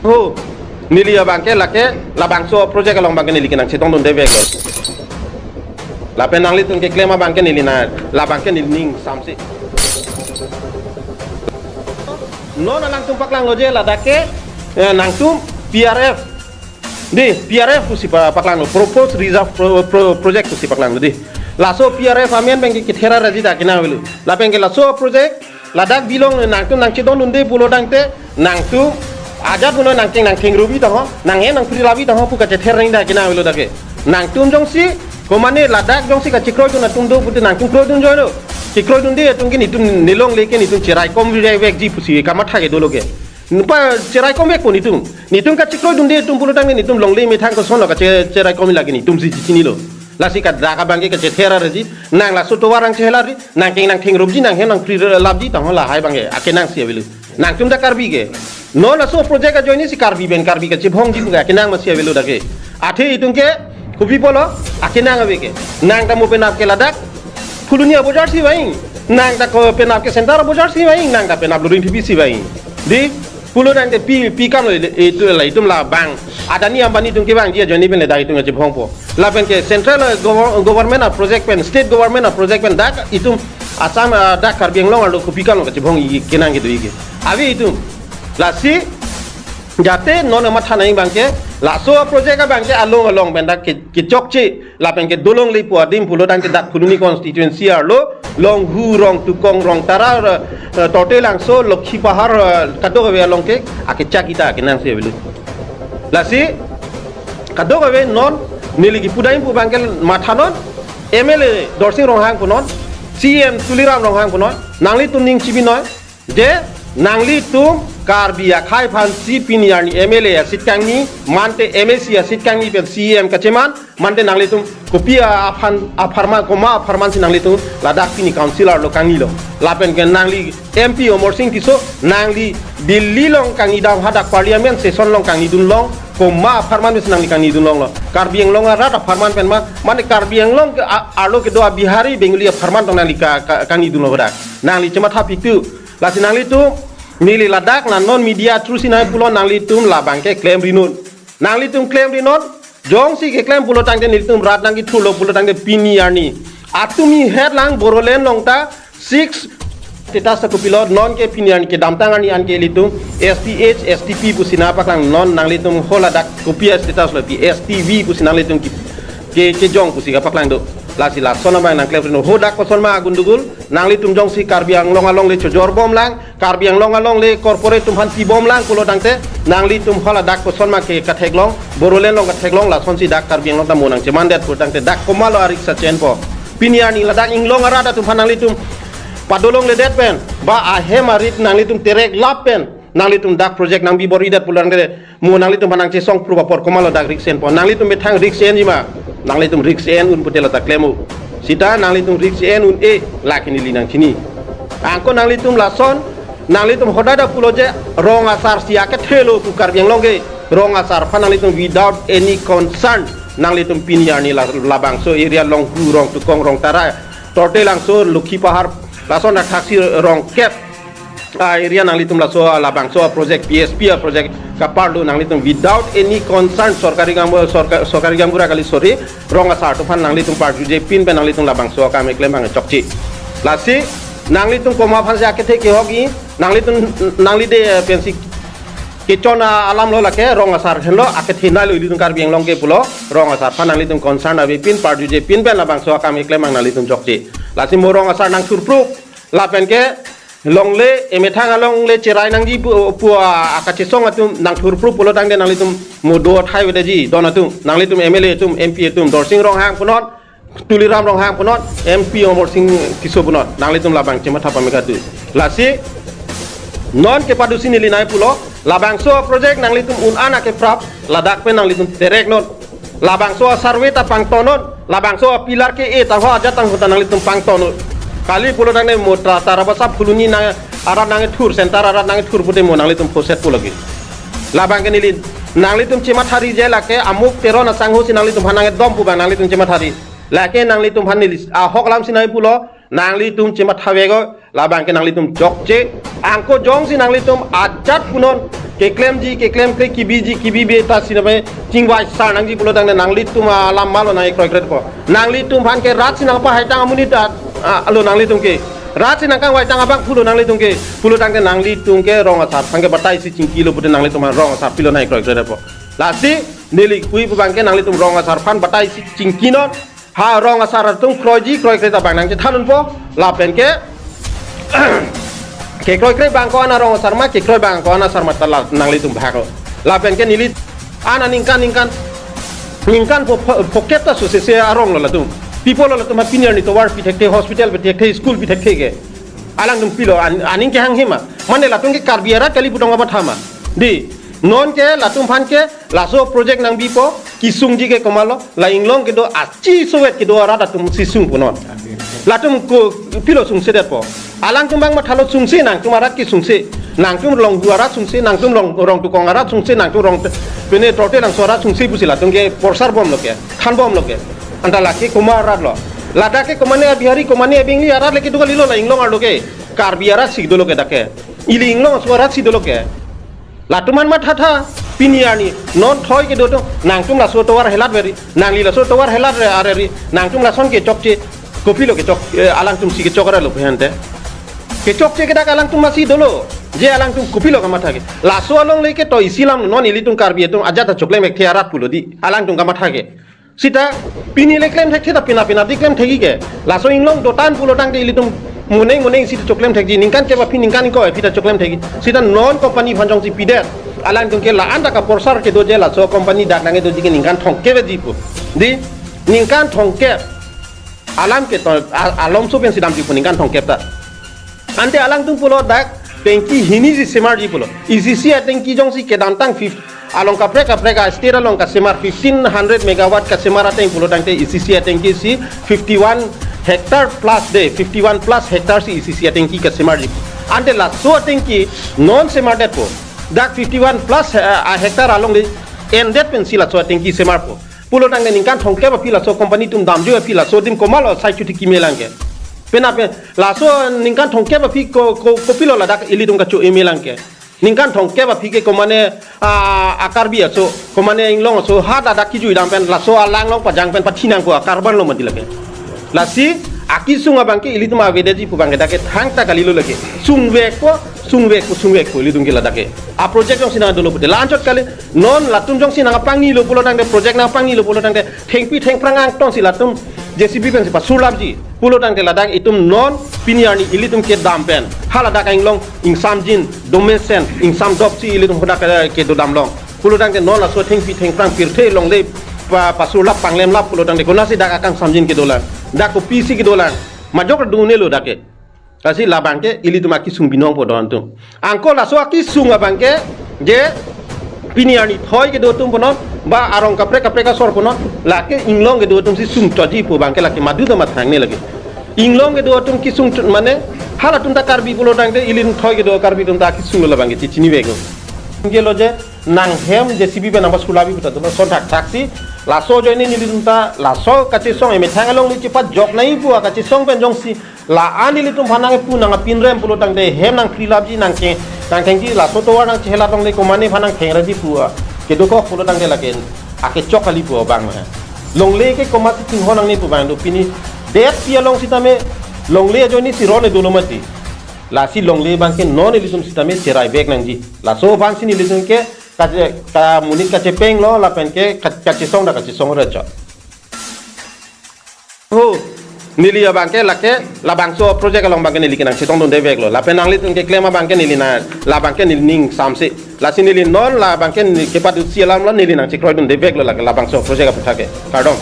ho nili bangke lake la bangso project along bangke nili kenang setong don debek la penang li tun ke klema bangke nili na la bangke nili ning samsi non alang tumpak lang loje la dake nang tum PRF di PRF kusi paklang propose reserve project kusi paklang di laso PRF amen bangke kithera raji da kina welu la bangke laso project ladak bilong nang tum nang chidon unde pulo dangte nang tum aja puno nang king rubi taho nang he nang prilabi taho puka cether ring da kina welu dake nang tum jong si komane ladak jong si ka chikro tu na tum do puti nang tum kro dun jono chikro dun de tum ki ni tum nilong leke ni tum chirai kom ri vek ji pusi ka matha ke dologe nupa chirai kom vek ko ni tum ka chikro dun de tum pulo dang ni tum longle me thang ko son ka chirai kom lagi ni tum si chini lo lasi ka daka bangke ka cethera raji nang la soto warang chehelari nang king rubji nang he nang labji taho la hai bangke ake nang sia belu nang tum da karbi ge no la so project ka joini si karbi ka chibhong ji ga kenang ma sia belu dake athe itung ke kupi polo ake nang abe ke nang ta mo penap ke ladak fulunia bojar si baing nang ta ko penap ke sentar bojar si baing nang ta penap lurin tv si baing di pulo nang te pi kam itu la itum la bang adani ambani tung ke bang dia joini ben le da itung chibhong po la ben ke central government of project pen state government of project pen dak itum asam dak karbi long alo kupi kam ke chibhong i kenang ke doi ke abi itum la si jate non amat hanai bangke la so project ka bangke along benda ke chokchi la bangke dolong li po adim pulo dang ke dak kuluni constituency arlo long hu rong tukong rong tara tote lang so lokhi pahar kado ke along ke ake chakita ke nang se belu la si kado ke non niligi pudaim pu bangke mathanon MLA dorsing rong hang punon CM tuliram rong hang punon nangli tuning chibi noy je nangli tum karbia khai phan si piniarni MLA sitkangi mante MSC sitkangi pe CM kaceman mante nangli tum kopia apharman koma apharman si nangli tum ladak pini councilor lo kangi lo lapen ke nangli MP omor sing tiso nangli Delhi long kangi dam hadak parliament session long kangi dun long koma apharman mis nangli kangi dun long lo karbiang long rat apharman pen mane karbiang long arlo ke doa bihari bengli apharman tong nangli kangi dun lo hodak nangli cema thapik tu lasi nangli tum nili ladak na non media terus sinai pulo nangli tum la bangke claim rinun nangli tum claim rinun jong si ke claim pulo tangte nili tum rat nangki thulo pulo tangte pini arni atumi headlang borolen longta 6 tetas ko pilot non ke pini arni ke damtang arni an ke litum STH STP pusina pakang non nangli tum hola dak kopia tetas lo pi STV pusina litum ke jong pusika paklang do lasi la sona bang nang klefrino hodak ko sonma gundugul nangli tum jong si karbiang long le chojor bom lang karbiang long le corporate tum han ti bom lang kulo dangte nangli tum hola dak ko sonma ke kathek long borolen long kathek long la son si dak karbiang long tamonang cemandet ko dangte dak ko malo arik sa chen po piniani la dak ing long arada tum nangli tum padolong le det pen ba a hemarit nangli tum terek lap pen nangli tum dak project nang bi bori dat pulang de mo nangli tum hanang che song pruba por ko malo dak riksen po nangli tum betang riksen jima nangli tum riksen un putela ta klemu sita nangli tum riksen un lakini linang kini angko nangli tum lason nangli tum hodada puloje rong asar sia ke thelo ku karbiang longge rong asar nangli tum without any concern nangli tum piniani labang so area long hu rong tukong rong tara torte lang so lukhi pahar lason na taksi rong kep area nangli tum laso labang so project PSP project kapardo nangli tum without any concern sorkari gambura kali sorry rong asar tu nangli tum parju je pin pe nangli tum labang so kami klaim bang chokchi lasi nangli tum koma phan ja ke the ke hogi nangli de pensi ke chona alam lo lake rong asar hello ake thina lo tum karbiang long ke pulo rong asar phan nangli tum concern abi pin parju je pin pe labang so kami klaim bang nangli tum chokchi lasi mo rong asar nang surpru lapen ke longle emethang along le cherai nangji pua akache song atum nang thurpru pulo tang de nangli tum modo thai wede ji donatum nangli tum MLA tum MP tum dorsing rong hang punot tuliram rong hang punot MP omor sing kiso punot nangli tum labang chema thapa megatu lasi non ke padusi ni linai pulo labang so project nangli tum un ana ke prap ladak pe nangli tum terek not labang so sarwe ta pangtonot labang so pilar ke ta ho aja tang hutan nangli tum pangtonot kali pulo nang ne motra tarabasa fuluni nang arat nang thur center arat nang thur pute mo nang litum poset pulogi labang ke nilin nang litum chema thari je lake amuk tero na sangho si nang litum hanang dom pu bang nang litum chema thari lake nang litum han nilis a hoklam sinai pulo nang litum chema thawego labang ke nang litum jokche angko jong si nang litum ajat punon ke claim ke kibi beta siname tingwai sar nang ji pulo tang nang litum lam malo nang kroi kret po nang litum phan ke rat sinang pa hai tang amuni ta alo nang litum ke rat sinang kang wai tang abang pulo nang litum ke nang litum ke rong asar pangke batai si cingki lo pude nang litum rong asar pilo nang kroi kret po lasi neli kui pangke nang litum rong asar phan batai si cingki non ha rong asar tum kroi kret bang nang je thanun po la pen ke ke kroi kret bang ko ana rong asar ma ke kroi bang ko ana sar ma ta nang litum bhak la pen ke nilit ana ningkan pocket ta so se arong lo la tum people lo tum pinier ni to war pitekte hospital pitekte school pitekte ke alang dum pilo aning ke hang hima mane la tum ke karbiara kali putong apa thama di non ke la tum phan ke la so project nang bipo kisung ji ke komalo la inglong ke do achi soet ke do ara da tum sisung punon la tum ko pilo sung se det po alang tum bang ma thalo sung se nang tum ara ki sung se nang tum long duara sung se nang tum rong tu kong ara sung se nang tum rong pene trote nang sora sung se pusila tum ke porsar bom lo ke khan bom lo ke anta la ke kumar rat lo lada ke komane bihari komane bingli ara le ke du lilo la inglong ar lo ke karbiara sig do lo ke dake ili inglong sora si do lo ke la tuman ma tha piniani non thoi ke do to nang tum la so to war helat beri nang li la so to war helat re are ri nang tum la son ke chokche kopi lo ke chok alang tum si ke chokara lo phente ke chokche ke dak alang tum masi dolo je alang tum kopi lo kama thake la so along le ke to isilam non ili tum karbi tum ajata chokle mek the arat pulo di alang tum kama thake sita pini le claim thek ta pina di claim thegi ke la so inglong do tan pulo tang de ili tum muneng sita choklem thegi ningkan ke ba pin ningkan ko pita choklem thegi sita non company phanjong si pidet alang tum ke la anda ka porsar ke do je la so company dak nange do ji ke ningkan thongke be jipu di ningkan thongke alam ke to alom so pen sidam ji ningkan thongke ta ante alang tum pulo dak tengki hini ji semar ji pulo ECC tengki jong si ke dantang 50 along ka preka state along ka semar 1500 megawatt ka semar teng pulo tangte ECC tengki si 51 hectare plus de 51 plus hectare si ECC tengki ka semar ji ante la so tengki non semar det po dak 51 plus hectare along de endet pen sila so tengki semar po pulo tangte ningkan thongke ba pila so company tum dam jo pila so dim komalo sai chuti kimelange pena pe la so ningkan thongke ba pi ko pilo la dak ili tum ka chu emelange ningkan thongke ba pi ke komane akar bi so komane inglong so ha da dak ki ju dam pen la so alang long pajang pen pathinang ko karban lo mati lage la si aki sunga bangke ili tum avedaji pu bangke dake thang ta kali lo lage sungwe ko ili tum ke la dake a project jong sina dolo pute lanchot kale non latum jong sina pangi lo pulo tang de project na pangi lo pulo tang de thengpi theng prangang tong si latum JCB pen si pa surlabji pulo tang de ladak itum non piniarni ili tum ke dampen hala dak inglong ing samjin domesen ing sam dop si ili tum hodak ke do damlong pulo tang de non la so thengpi theng prang pirthe long le pa surlap panglem lap pulo tang de konasi dak akang samjin ke dolan dak ko PC ke dolan majok dune lo dake kasi la banke ili tum aki sung binong po don tum angko la so aki sung banke je piniarni thoi ke do tum ponon ba arong kapre ka sor ponon la ke inglong ke do tum si sung toji po banke la ke madu da mathang ne lage inglong ke do tum ki sung mane hala tum ta karbi pulo tang de ili thoi ke do karbi tum ta ki sung la bange chini bego ngelo je nang hem JCB be namba sulabi buta tum son tak taksi la so joini ni tum ta la so ka chi song e thang along ni chi pat jok nai pu ka chi song pen jong si la ani li tum phanang pu nang pin rem pulo tang de hem nang krilabji nang khengji la so to war nang chela tong le komani phanang khengraji pu ke do ko pulo tang de la ken ake chokali pu bang ha longle ke komati ting honang ni pu bang do pini det pia long sitame longle joini si rone dolomati la si longle bang ke non li tum sitame cherai bek nang ji la so bang sini li tum ke ka munit ka chepeng lo la pen ke ka chisong da ka chisong ra cha ho nili ya bangke lake la bangso project along bangke nili kenang chitong don devek lo la penang li ke klema bangke nili na la bangke nili ning samse la sinili non la bangke ke padu si alam la nili nang chikroi don devek lo la bangso project aputake pardon